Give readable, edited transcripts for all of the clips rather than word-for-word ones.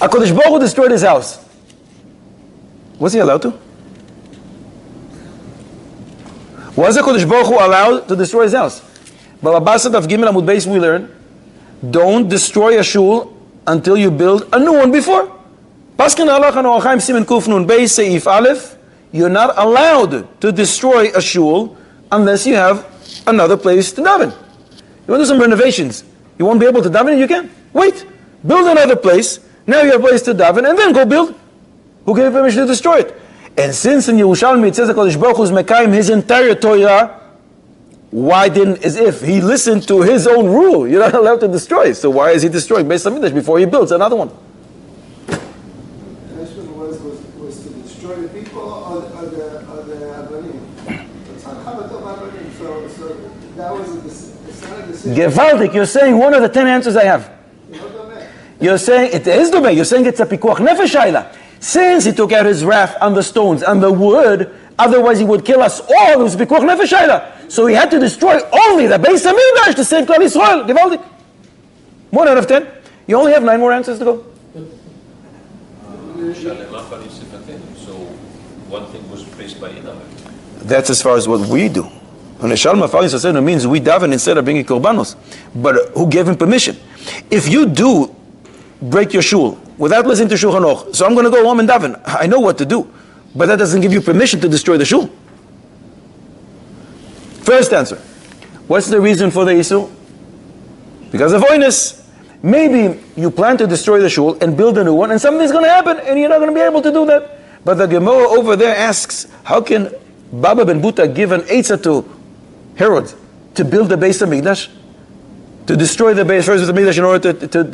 HaKadosh Baruch Hu destroyed his house. Was he allowed to? Was HaKadosh Baruch Hu allowed to destroy his house? But Babasat of Gimel Amud Beis we learn, don't destroy a shul until you build a new one before. Paskin Halacha Noachim Simen Kuf Nun Beis Seif Aleph, you're not allowed to destroy a shul unless you have another place to daven. You want to do some renovations, you won't be able to daven, you can. Wait, build another place, now you have a place to daven, and then go build. Who gave you permission to destroy it? And since in Yerushalmi it says HaKadosh Baruch Hu is Mekayim his entire Torah, why didn't, as if he listened to his own rule, you're not allowed to destroy it. So why is he destroying Beis Hamikdash before he builds another one? The punishment was to destroy the people or the Abanim. So that was a decision. Gevaldik, you're saying one of the 10 answers I have. You're saying, it is Domeh, you're saying it's a Pikuach Nefesh Hayla. Since he took out his wrath on the stones and the wood, otherwise he would kill us all. It was Pikuach Nefesh Hayla. So he had to destroy only the Beis Hamikdash to save Klal Yisrael. Gevaldik. 1 out of 10. You only have 9 more answers to go. So one thing was replaced by another. That's as far as what we do. It means we daven instead of bringing korbanos. But who gave him permission? If you do break your shul without listening to Shulchan Aruch, so I'm going to go home and daven, I know what to do. But that doesn't give you permission to destroy the shul. First answer. What's the reason for the issue? Because of oinus. Maybe you plan to destroy the shul and build a new one, and something's going to happen, and you're not going to be able to do that. But the Gemara over there asks, how can Baba ben Buta give an eitzah to Herod to build the Beis Hamikdash? To destroy the Beis Hamikdash in order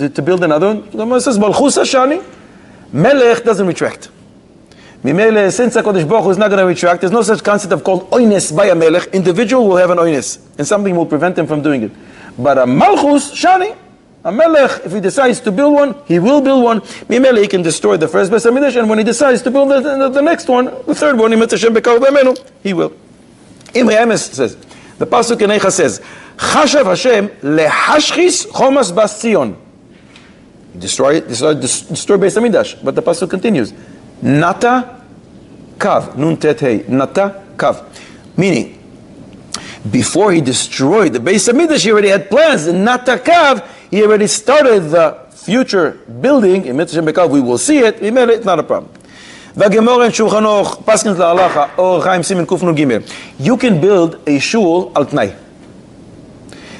to build another one? The Gemara says, Malchus Hashani, Melech doesn't retract. Mimele, since HaKadosh Baruch Hu is not going to retract, there's no such concept of called oines by a melech. Individual will have an oines, and something will prevent him from doing it. But a malchus shani, a melech, if he decides to build one, he will build one. Mimele, he can destroy the first Beis Hamikdash, and when he decides to build the next one, the third one, he will. Imre Emes says, the pasuk in Eicha says, Chashav Hashem lehashchis chomas bas Tzion. Destroy Beis Hamikdash. But the pasuk continues. Nata kav, nun tet hey, nata kav. Meaning, before he destroyed the Beis Hamikdash, he already had plans. In nata kav, he already started the future building. In Mitzvah Bekav, we will see it. It's not a problem. You can build a shul al tnai.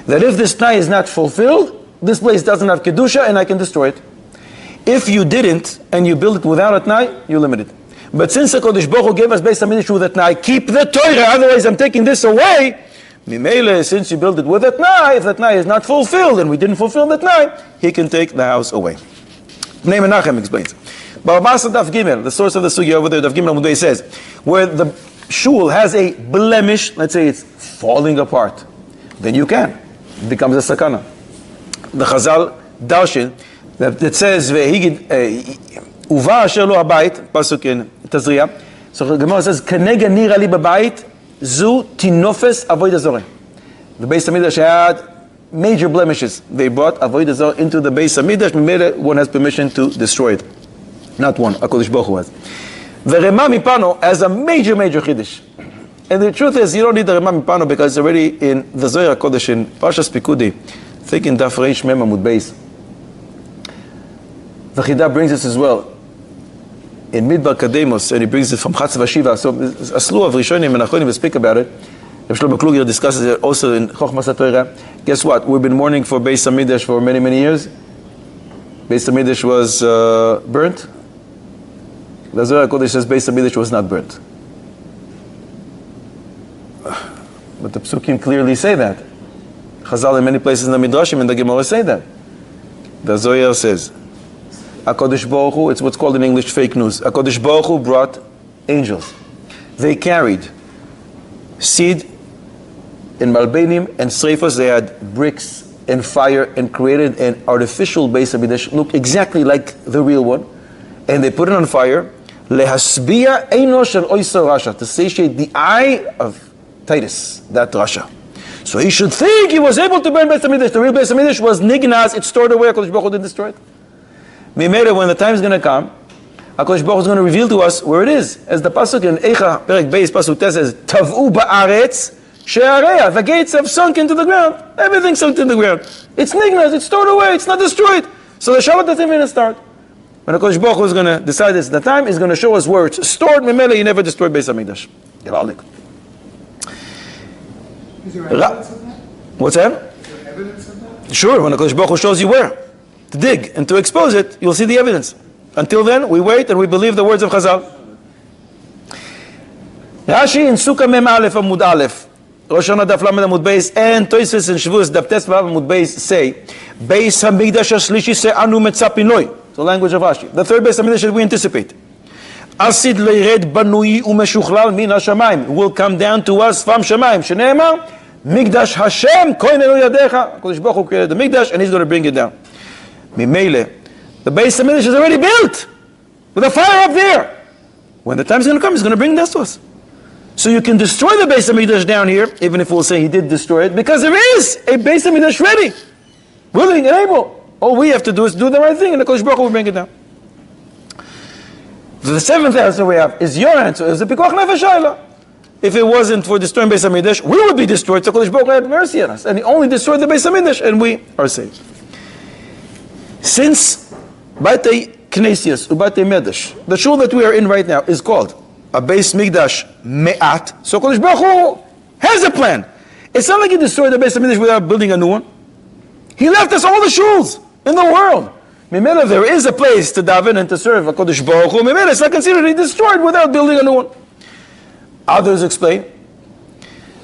That if this tnai is not fulfilled, this place doesn't have kedusha, and I can destroy it. If you didn't, and you build it without a tnai, you're limited. But since HaKadosh Baruch Hu gave us Beis Hamikdash with a tnai, keep the Torah, otherwise I'm taking this away. Mimele, since you build it with a tnai, if the tnai is not fulfilled, and we didn't fulfill the tnai, he can take the house away. Bnei Menachem explains. Babasa Daf Gimel, the source of the sugya over there, Daf Gimel Amud Beis says, where the shul has a blemish, let's say it's falling apart, then you can. It becomes a sakana. The Chazal Darshan, that says, Uva asher lo habayit, pasuk in Tazriya. So the Gemara says, Kanega nira li babayit, zu tinofes avodah zorah. The Beis Hamikdash had major blemishes. They brought avodah zorah into the Beis Hamikdash. One has permission to destroy it. Not one, HaKadosh Baruch Hu has. The Rema Mipano has a major chiddush. And the truth is, you don't need the Rema Mipano because it's already in the Zohar HaKodesh in Parshas Pikudi. Think in Daf Reish Mem Amud Beis. The Chidah brings this as well in Midbar Kademos, and he brings it from Chatz Vashiva. So a slew of Rishonim and Achronim will speak about it. Rav Shlomo Kluger discusses it also in Chochmas HaTorah. Guess what? We've been mourning for Beis Hamikdash for many years. Beis Hamikdash was burnt. The Zohar HaKodesh says Beis Hamikdash was not burnt. But the Psukim clearly say that. Chazal in many places in the Midrashim and the Gemara say that. The Zohar says, HaKadosh Baruch Hu, it's what's called in English fake news. HaKadosh Baruch Hu brought angels. They carried seed in Malbenim and Sreifos. They had bricks and fire and created an artificial Beis Hamikdash, look exactly like the real one. And they put it on fire. Lehasbia eino shel oisar Rasha, to satiate the eye of Titus, that Rasha. So he should think he was able to burn Beis Hamikdash. The real Beis Hamikdash was nignaz, it's stored away, HaKadosh Baruch Hu didn't destroy it. Mimele, when the time is going to come, HaKadosh Baruch Hu is going to reveal to us where it is. As the pasuk in Eicha Perek Beis Pasuk Tes says, Tav'u ba'aretz she'areya. The gates have sunk into the ground. Everything sunk into the ground. It's nignas. It's stored away. It's not destroyed. So the Shabbat doesn't even start. When HaKadosh Baruch Hu is going to decide it's the time, He's going to show us where it's stored. Mimele, He never destroyed Beis Hamikdash. Is there evidence of that? What's that? Is there evidence of that? Sure, when HaKadosh Baruch Hu shows you where to dig and to expose it, you'll see the evidence. Until then, we wait and we believe the words of Chazal. Rashi in Sukkah Mem Aleph Amud Aleph, Rosh Hashanah Daf Lamed Amud Beis, and Tosfos and Shavuos Daf Tes Vav Amud Beis say, Beis Hamikdash Hashlishi Se'anu Metzapin Loi. It's the language of Rashi. The third Beis Hamikdash that we anticipate. Asid Leired Banui Umeshukhlal Min HaShamayim will come down to us from Shamayim. Shneimar Mikdash Hashem Kohen Elu Yadecha. HaKadosh Baruch Hu created the Mikdash and He's going to bring it down. Mimele. The Beis Hamikdash is already built with a fire up there. When the time is going to come, He's going to bring this to us. So you can destroy the Beis Hamikdash down here, even if we'll say He did destroy it, because there is a Beis Hamikdash ready, willing and able. All we have to do is do the right thing, and the Kodesh Baruch Hu will bring it down. So the seventh answer we have is your answer. Is the Pikuach Nefesh Shayla. If it wasn't for destroying Beis Hamikdash, we would be destroyed. So Kodesh Baruch Hu had mercy on us, and He only destroyed the Beis Hamikdash, and we are saved. Since Batei Knesias, Ubatei Medash, the shul that we are in right now is called a Beis Mikdash Me'at. So Kodesh Baruch Hu has a plan. It's not like He destroyed the Beis Mikdash without building a new one. He left us all the shuls in the world. Mimela, there is a place to daven and to serve a Kodesh Baruch Hu. Mimela, it's not considered He destroyed without building a new one. Others explain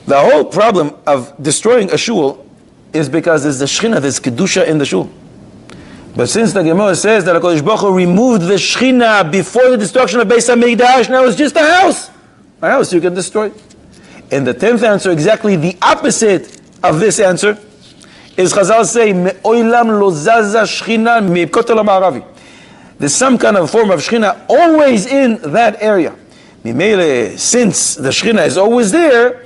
the whole problem of destroying a shul is because there's the Shekhinah, there's Kedusha in the shul. But since the Gemara says that HaKadosh Baruch Hu removed the Shekhinah before the destruction of Beis Hamikdash, now it's just a house. A house you can destroy. And the 10th answer, exactly the opposite of this answer, is Chazal say, Me'oilam lo zaza Shekhinah mi'kotel ha'ma'aravi. There's some kind of form of Shekhinah always in that area. Mimele, since the Shekhinah is always there,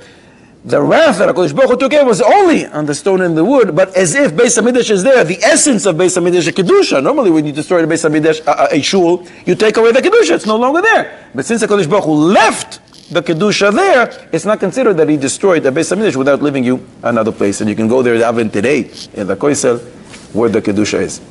the wrath that HaKadosh Baruch Hu took care was only on the stone and the wood, but as if Beis Hamikdash is there, the essence of Beis Hamikdash is Kedusha. Normally when you destroy the Beis Hamikdash, a shul, you take away the Kedusha, it's no longer there. But since HaKadosh Baruch Hu left the Kedusha there, it's not considered that He destroyed the Beis Hamikdash without leaving you another place. And you can go there daven today in the Koisel where the Kedusha is.